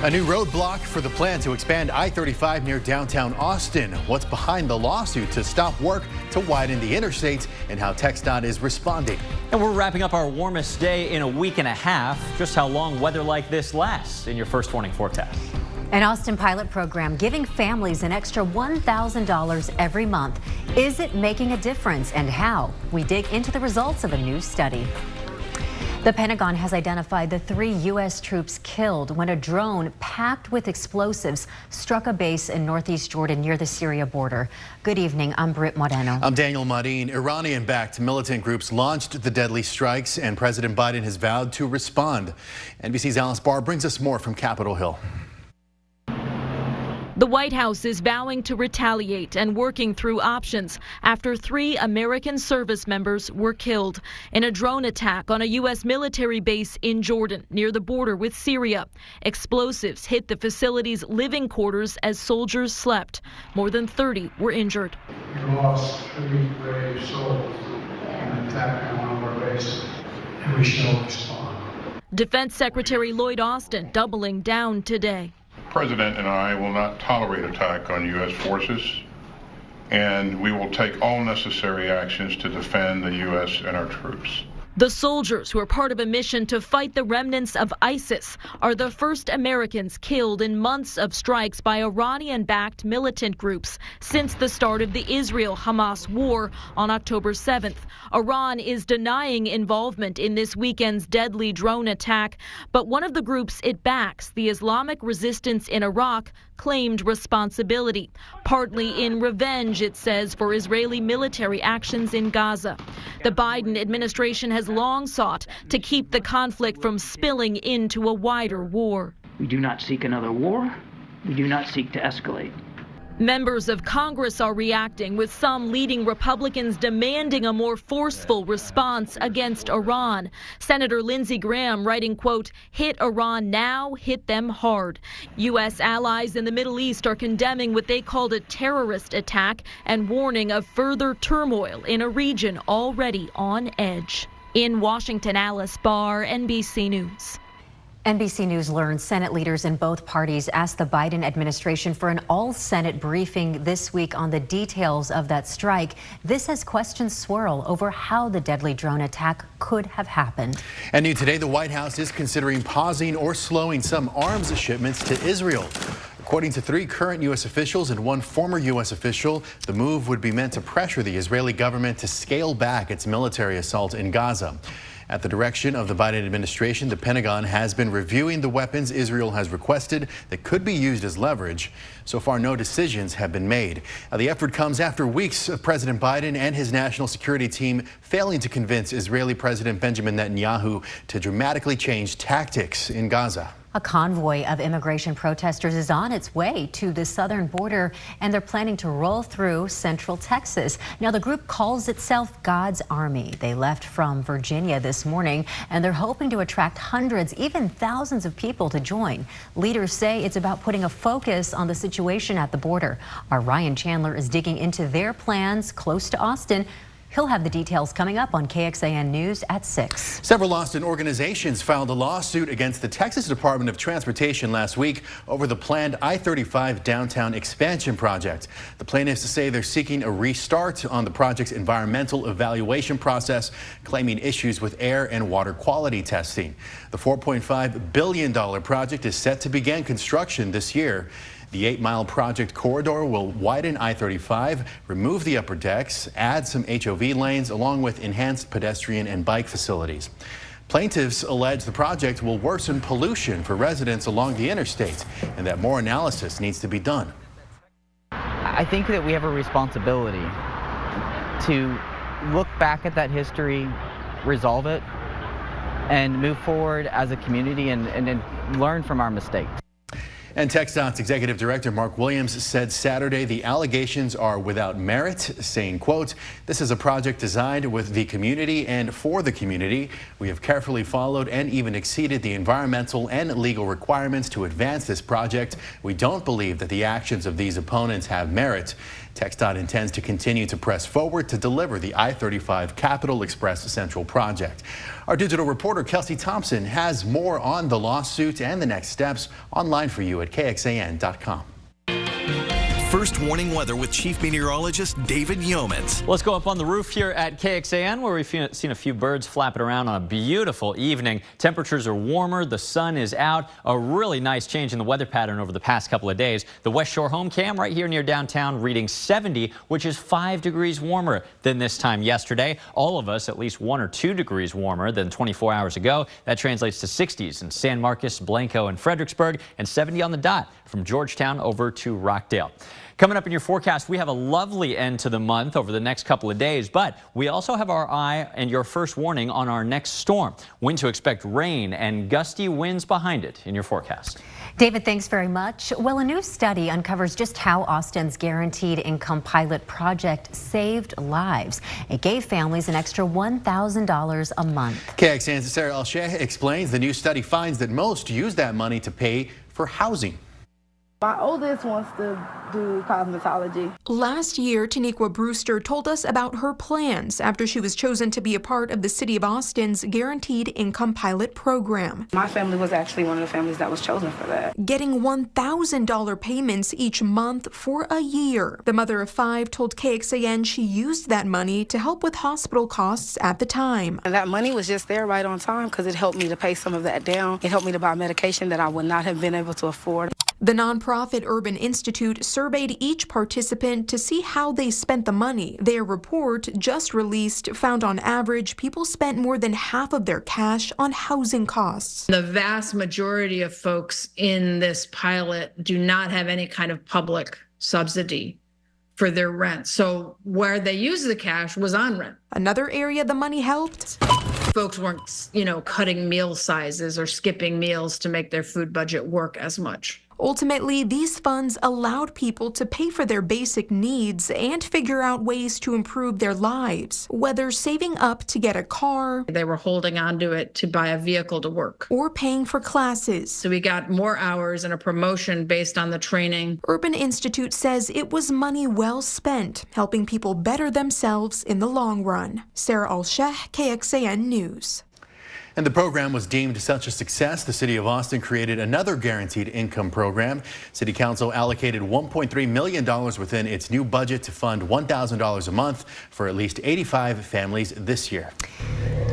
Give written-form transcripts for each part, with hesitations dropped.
A new roadblock for the plan to expand I-35 near downtown Austin. What's behind the lawsuit to stop work to widen the interstate and how TxDOT is responding. And we're wrapping up our warmest day in a week and a half. Just how long weather like this lasts in your first warning forecast. An Austin pilot program giving families an extra $1,000 every month. Is it making a difference, and how? We dig into the results of a new study. The Pentagon has identified the 3 U.S. troops killed when a drone packed with explosives struck a base in northeast Jordan near the Syria border. Good evening. I'm Britt Moreno. I'm Daniel Marin. Iranian-backed militant groups launched the deadly strikes, and President Biden has vowed to respond. NBC's Alice Barr brings us more from Capitol Hill. The White House is vowing to retaliate and working through options after 3 American service members were killed in a drone attack on a U.S. military base in Jordan near the border with Syria. Explosives hit the facility's living quarters as soldiers slept. More than 30 were injured. We lost 3 brave souls in an attack on one of our bases, and we shall respond. Defense Secretary Lloyd Austin doubling down today. The President and I will not tolerate attack on U.S. forces, and we will take all necessary actions to defend the U.S. and our troops. The soldiers who are part of a mission to fight the remnants of ISIS are the first Americans killed in months of strikes by Iranian-backed militant groups since the start of the Israel-Hamas war on October 7th. Iran is denying involvement in this weekend's deadly drone attack, but one of the groups it backs, the Islamic Resistance in Iraq, claimed responsibility, partly in revenge, it says, for Israeli military actions in Gaza. The Biden administration has long sought to keep the conflict from spilling into a wider war. We do not seek another war. We do not seek to escalate. Members of Congress are reacting, with some leading Republicans demanding a more forceful response against Iran. Senator Lindsey Graham writing, quote, "Hit Iran now, hit them hard." U.S. allies in the Middle East are condemning what they called a terrorist attack and warning of further turmoil in a region already on edge. In Washington, Alice Barr, NBC News. NBC News learned Senate leaders in both parties asked the Biden administration for an all-Senate briefing this week on the details of that strike. This has questions swirl over how the deadly drone attack could have happened. And new today, the White House is considering pausing or slowing some arms shipments to Israel. According to 3 current U.S. officials and 1 former U.S. official, the move would be meant to pressure the Israeli government to scale back its military assault in Gaza. At the direction of the Biden administration, the Pentagon has been reviewing the weapons Israel has requested that could be used as leverage. So far, no decisions have been made. Now, the effort comes after weeks of President Biden and his national security team failing to convince Israeli President Benjamin Netanyahu to dramatically change tactics in Gaza. A convoy of immigration protesters is on its way to the southern border, and they're planning to roll through central Texas. Now, the group calls itself God's Army. They left from Virginia this morning, and they're hoping to attract hundreds, even thousands of people to join. Leaders say it's about putting a focus on the situation at the border. Our Ryan Chandler is digging into their plans close to Austin. He'll have the details coming up on KXAN News at 6. Several Austin organizations filed a lawsuit against the Texas Department of Transportation last week over the planned I-35 downtown expansion project. The plaintiffs say they're seeking a restart on the project's environmental evaluation process, claiming issues with air and water quality testing. The $4.5 billion project is set to begin construction this year. The 8-mile project corridor will widen I-35, remove the upper decks, add some HOV lanes, along with enhanced pedestrian and bike facilities. Plaintiffs allege the project will worsen pollution for residents along the interstate and that more analysis needs to be done. I think that we have a responsibility to look back at that history, resolve it, and move forward as a community and learn from our mistakes. And TxDOT's executive director Mark Williams said Saturday the allegations are without merit, saying, quote, "This is a project designed with the community and for the community. We have carefully followed and even exceeded the environmental and legal requirements to advance this project. We don't believe that the actions of these opponents have merit." TxDOT intends to continue to press forward to deliver the I-35 Capital Express Central project. Our digital reporter Kelsey Thompson has more on the lawsuit and the next steps online for you at KXAN.com. First warning weather with Chief Meteorologist David Yeomans. Let's go up on the roof here at KXAN, where we've seen a few birds flapping around on a beautiful evening. Temperatures are warmer, the sun is out. A really nice change in the weather pattern over the past couple of days. The West Shore home cam right here near downtown reading 70, which is 5 degrees warmer than this time yesterday. All of us at least 1 or 2 degrees warmer than 24 hours ago. That translates to 60s in San Marcos, Blanco, and Fredericksburg, and 70 on the dot from Georgetown over to Rockdale. Coming up in your forecast, we have a lovely end to the month over the next couple of days, but we also have our eye and your first warning on our next storm. When to expect rain and gusty winds behind it in your forecast. David, thanks very much. Well, a new study uncovers just how Austin's Guaranteed Income Pilot project saved lives. It gave families an extra $1,000 a month. KXAN's Sarah Alsheh explains the new study finds that most use that money to pay for housing. My oldest wants to do cosmetology. Last year, Taniqua Brewster told us about her plans after she was chosen to be a part of the City of Austin's Guaranteed Income Pilot program. My family was actually one of the families that was chosen for that. Getting $1,000 payments each month for a year. The mother of 5 told KXAN she used that money to help with hospital costs at the time. And that money was just there right on time because it helped me to pay some of that down. It helped me to buy medication that I would not have been able to afford. The nonprofit Urban Institute surveyed each participant to see how they spent the money. Their report, just released, found on average people spent more than half of their cash on housing costs. The vast majority of folks in this pilot do not have any kind of public subsidy for their rent. So where they use the cash was on rent. Another area the money helped? Folks weren't, cutting meal sizes or skipping meals to make their food budget work as much. Ultimately, these funds allowed people to pay for their basic needs and figure out ways to improve their lives, whether saving up to get a car, they were holding on to it to buy a vehicle to work, or paying for classes. So we got more hours and a promotion based on the training. Urban Institute says it was money well spent, helping people better themselves in the long run. Sarah Alsheh, KXAN News. And the program was deemed such a success, the City of Austin created another guaranteed income program. City Council allocated $1.3 million within its new budget to fund $1,000 a month for at least 85 families this year.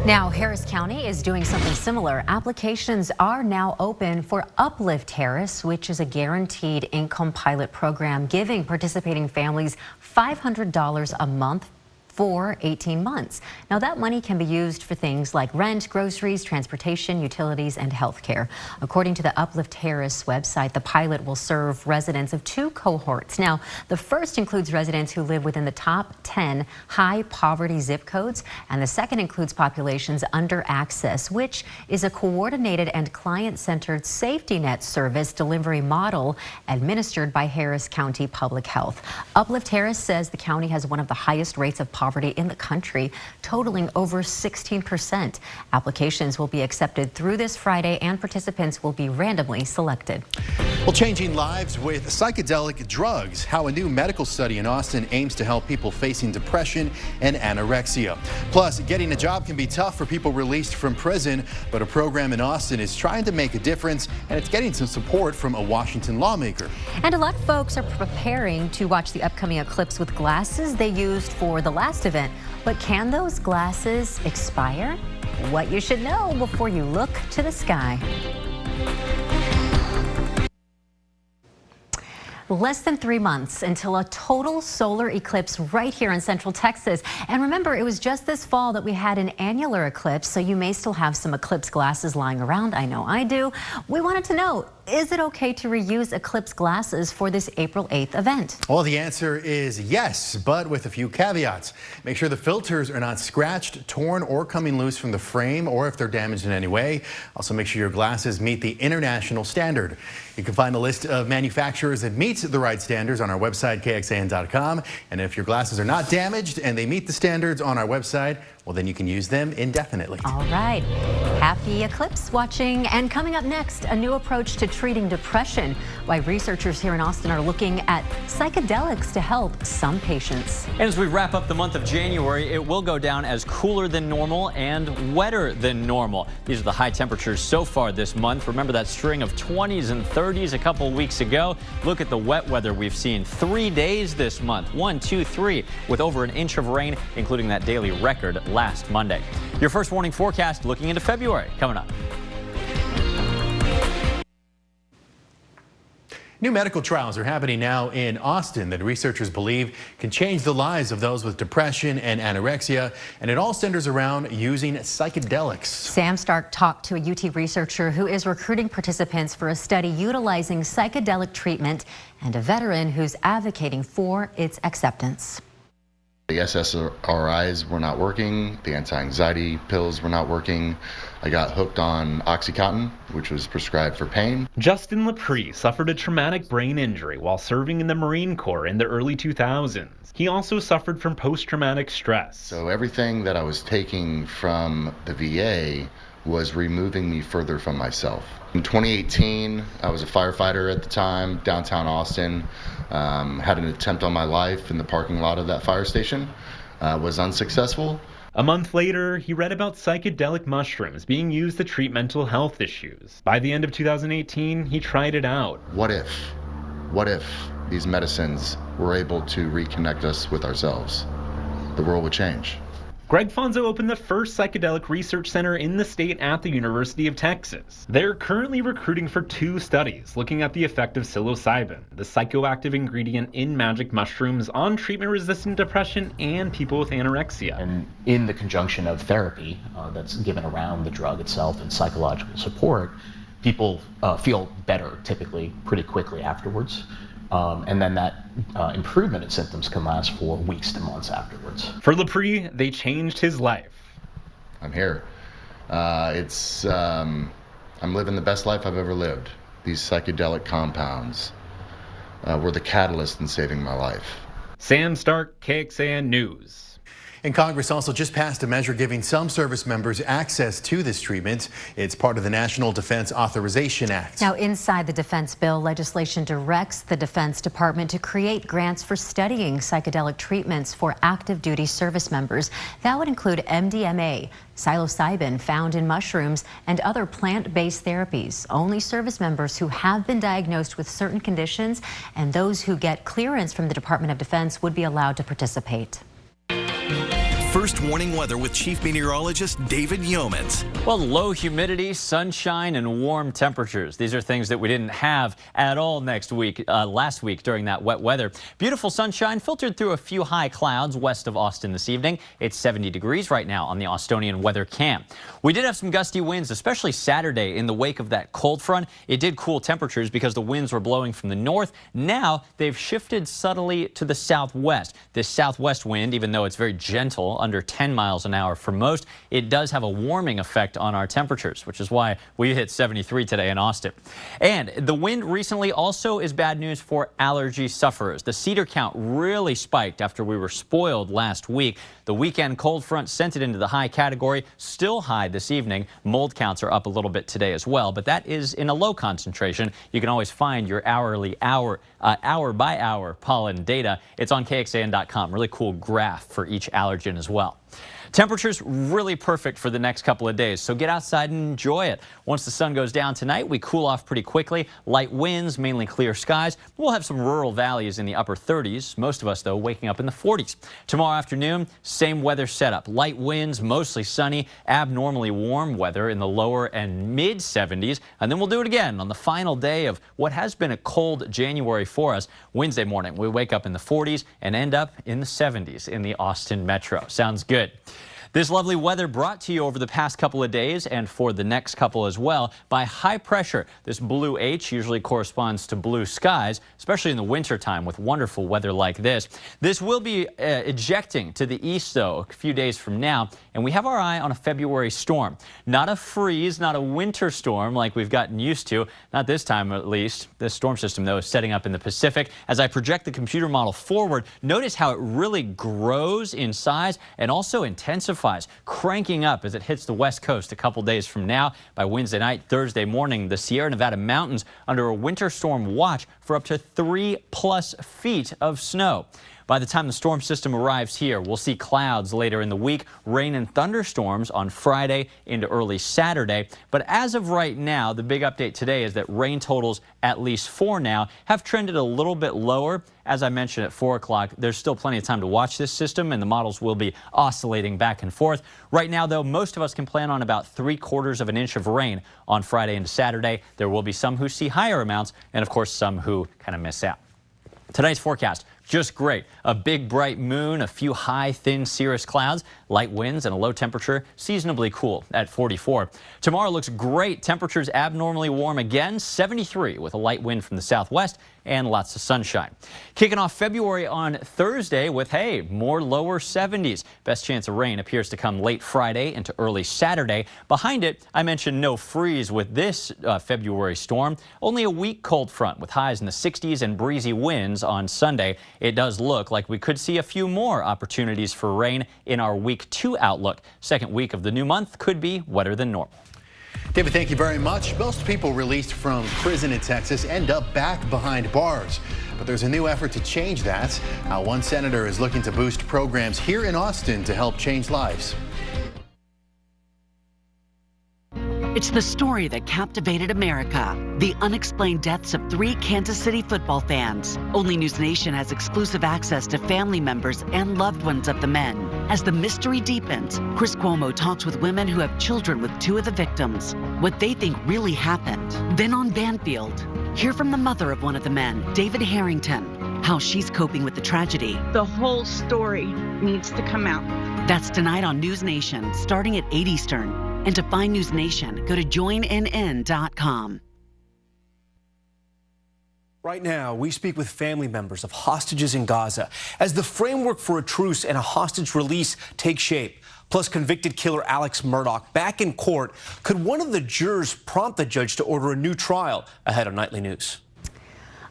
Now, Harris County is doing something similar. Applications are now open for Uplift Harris, which is a guaranteed income pilot program giving participating families $500 a month for 18 months. Now that money can be used for things like rent, groceries, transportation, utilities, and health care. According to the Uplift Harris website, the pilot will serve residents of 2 cohorts. Now, the first includes residents who live within the top 10 high poverty zip codes, and the second includes populations under access, which is a coordinated and client-centered safety net service delivery model administered by Harris County Public Health. Uplift Harris says the county has one of the highest rates of poverty in the country, totaling over 16%. Applications will be accepted through this Friday, and participants will be randomly selected. Well, changing lives with psychedelic drugs, how a new medical study in Austin aims to help people facing depression and anorexia. Plus, getting a job can be tough for people released from prison, but a program in Austin is trying to make a difference, and it's getting some support from a Washington lawmaker. And a lot of folks are preparing to watch the upcoming eclipse with glasses they used for the last event. But can those glasses expire? What you should know before you look to the sky. Less than 3 months until a total solar eclipse right here in Central Texas. And remember, it was just this fall that we had an annular eclipse, so you may still have some eclipse glasses lying around. I know I do. We wanted to know, is it okay to reuse eclipse glasses for this April 8th event? Well, the answer is yes, but with a few caveats. Make sure the filters are not scratched, torn, or coming loose from the frame, or if they're damaged in any way. Also, make sure your glasses meet the international standard. You can find a list of manufacturers that meet the right standards on our website, KXAN.com. And if your glasses are not damaged and they meet the standards on our website, well, then you can use them indefinitely. All right. Happy eclipse watching. And coming up next, a new approach to treating depression. Why researchers here in Austin are looking at psychedelics to help some patients. And as we wrap up the month of January, it will go down as cooler than normal and wetter than normal. These are the high temperatures so far this month. Remember that string of 20s and 30s a couple weeks ago? Look at the wet weather we've seen 3 days this month. 1, 2, 3, with over an inch of rain, including that daily record last Monday. Your first warning forecast looking into February coming up. New medical trials are happening now in Austin that researchers believe can change the lives of those with depression and anorexia, and it all centers around using psychedelics. Sam Stark talked to a UT researcher who is recruiting participants for a study utilizing psychedelic treatment and a veteran who's advocating for its acceptance. The SSRIs were not working, the anti-anxiety pills were not working. I got hooked on Oxycontin, which was prescribed for pain. Justin Lepre suffered a traumatic brain injury while serving in the Marine Corps in the early 2000s. He also suffered from post-traumatic stress. So everything that I was taking from the VA was removing me further from myself. In 2018, I was a firefighter at the time, downtown Austin. Had an attempt on my life in the parking lot of that fire station. Was unsuccessful. A month later, he read about psychedelic mushrooms being used to treat mental health issues. By the end of 2018, he tried it out. What if these medicines were able to reconnect us with ourselves? The world would change. Greg Fonzo opened the first psychedelic research center in the state at the University of Texas. They're currently recruiting for 2 studies looking at the effect of psilocybin, the psychoactive ingredient in magic mushrooms, on treatment-resistant depression and people with anorexia. And in the conjunction of therapy that's given around the drug itself and psychological support, people feel better typically pretty quickly afterwards. And then that improvement in symptoms can last for weeks to months afterwards. For Lepre, they changed his life. I'm here. I'm living the best life I've ever lived. These psychedelic compounds were the catalyst in saving my life. Sam Stark, KXAN News. And Congress also just passed a measure giving some service members access to this treatment. It's part of the National Defense Authorization Act. Now, inside the defense bill, legislation directs the Defense Department to create grants for studying psychedelic treatments for active duty service members. That would include MDMA, psilocybin found in mushrooms, and other plant-based therapies. Only service members who have been diagnosed with certain conditions and those who get clearance from the Department of Defense would be allowed to participate. First warning weather with Chief Meteorologist David Yeomans. Well, low humidity, sunshine, and warm temperatures. These are things that we didn't have at all last week during that wet weather. Beautiful sunshine filtered through a few high clouds west of Austin this evening. It's 70 degrees right now on the Austonian weather cam. We did have some gusty winds, especially Saturday in the wake of that cold front. It did cool temperatures because the winds were blowing from the north. Now they've shifted subtly to the southwest. This southwest wind, even though it's very gentle, under 10 miles an hour for most, it does have a warming effect on our temperatures, which is why we hit 73 today in Austin. And the wind recently also is bad news for allergy sufferers. The cedar count really spiked after we were spoiled last week. The weekend cold front sent it into the high category, still high this evening. Mold counts are up a little bit today as well, but that is in a low concentration. You can always find your hour by hour pollen data. It's on KXAN.com. Really cool graph for each allergen as well. Temperatures really perfect for the next couple of days, so get outside and enjoy it. Once the sun goes down tonight, we cool off pretty quickly. Light winds, mainly clear skies. We'll have some rural valleys in the upper 30s. Most of us, though, waking up in the 40s. Tomorrow afternoon, same weather setup. Light winds, mostly sunny, abnormally warm weather in the lower and mid 70s. And then we'll do it again on the final day of what has been a cold January for us. Wednesday morning, we wake up in the 40s and end up in the 70s in the Austin metro. Sounds good. This lovely weather brought to you over the past couple of days and for the next couple as well by high pressure. This blue H usually corresponds to blue skies, especially in the wintertime with wonderful weather like this. This will be ejecting to the east, though, a few days from now, and we have our eye on a February storm. Not a freeze, not a winter storm like we've gotten used to, not this time at least. This storm system, though, is setting up in the Pacific. As I project the computer model forward, notice how it really grows in size and also intensifies intensifies, cranking up as it hits the west coast a couple days from now. By Wednesday night, Thursday morning, the Sierra Nevada mountains under a winter storm watch for up to 3+ feet of snow. By the time the storm system arrives here, we'll see clouds later in the week, rain and thunderstorms on Friday into early Saturday. But as of right now, the big update today is that rain totals, at least for now, have trended a little bit lower. As I mentioned at 4 o'clock, there's still plenty of time to watch this system, and the models will be oscillating back and forth. Right now, though, most of us can plan on about 3/4 of an inch of rain on Friday into Saturday. There will be some who see higher amounts, and of course, some who kind of miss out. Tonight's forecast, just great. A big bright moon, a few high, thin cirrus clouds, light winds, and a low temperature, seasonably cool at 44. Tomorrow looks great. Temperatures abnormally warm again, 73 with a light wind from the southwest and lots of sunshine. Kicking off February on Thursday with, hey, more lower 70s. Best chance of rain appears to come late Friday into early Saturday. Behind it, I mentioned no freeze with this February storm. Only a weak cold front with highs in the 60s and breezy winds on Sunday. It does look like we could see a few more opportunities for rain in our week 2 outlook. Second week of the new month could be wetter than normal. David, thank you very much. Most people released from prison in Texas end up back behind bars. But there's a new effort to change that. One senator is looking to boost programs here in Austin to help change lives. It's the story that captivated America. The unexplained deaths of 3 Kansas City football fans. Only News Nation has exclusive access to family members and loved ones of the men. As the mystery deepens, Chris Cuomo talks with women who have children with 2 of the victims. What they think really happened. Then on Banfield, hear from the mother of one of the men, David Harrington, how she's coping with the tragedy. The whole story needs to come out. That's tonight on News Nation, starting at 8 Eastern. And to find News Nation, go to joinnn.com. Right now, we speak with family members of hostages in Gaza as the framework for a truce and a hostage release takes shape. Plus, convicted killer Alex Murdaugh back in court. Could one of the jurors prompt the judge to order a new trial? Ahead on Nightly News.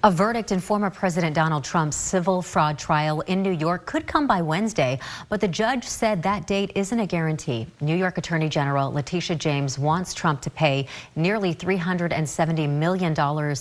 A verdict in former President Donald Trump's civil fraud trial in New York could come by Wednesday, but the judge said that date isn't a guarantee. New York Attorney General Letitia James wants Trump to pay nearly $370 million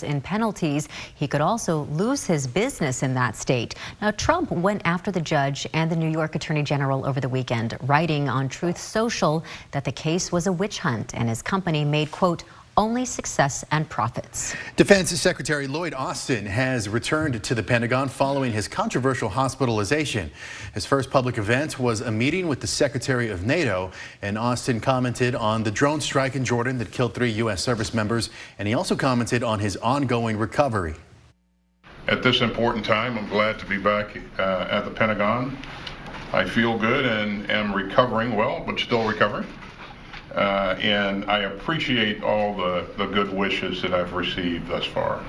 in penalties. He could also lose his business in that state. Now, Trump went after the judge and the New York Attorney General over the weekend, writing on Truth Social that the case was a witch hunt and his company made, quote, only success and profits. Defense Secretary Lloyd Austin has returned to the Pentagon following his controversial hospitalization. His first public event was a meeting with the Secretary of NATO, and Austin commented on the drone strike in Jordan that killed 3 U.S. service members, and he also commented on his ongoing recovery. At this important time, I'm glad to be back at the Pentagon. I feel good and am recovering well, but still recovering. And I appreciate all the good wishes that I've received thus far.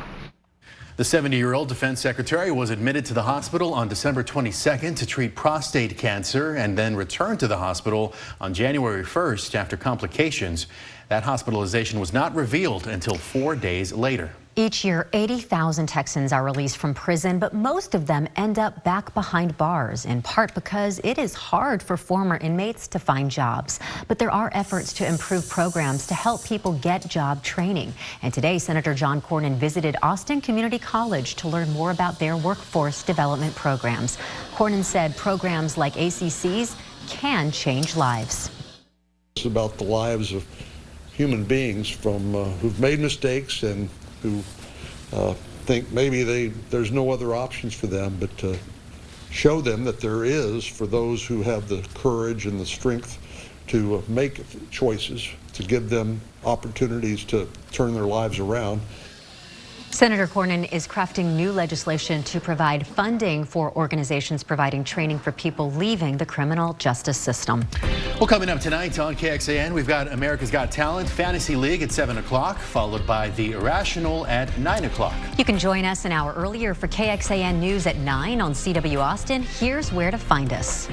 The 70-year-old defense secretary was admitted to the hospital on December 22nd to treat prostate cancer and then returned to the hospital on January 1st after complications. That hospitalization was not revealed until 4 days later. Each year, 80,000 Texans are released from prison, but most of them end up back behind bars, in part because it is hard for former inmates to find jobs. But there are efforts to improve programs to help people get job training. And today, Senator John Cornyn visited Austin Community College to learn more about their workforce development programs. Cornyn said programs like ACC's can change lives. It's about the lives of human beings from who've made mistakes and who think maybe there's no other options for them, but to show them that there is for those who have the courage and the strength to make choices, to give them opportunities to turn their lives around. Senator Cornyn is crafting new legislation to provide funding for organizations providing training for people leaving the criminal justice system. Well, coming up tonight on KXAN, we've got America's Got Talent Fantasy League at 7 o'clock, followed by The Irrational at 9 o'clock. You can join us an hour earlier for KXAN News at 9 on CW Austin. Here's where to find us.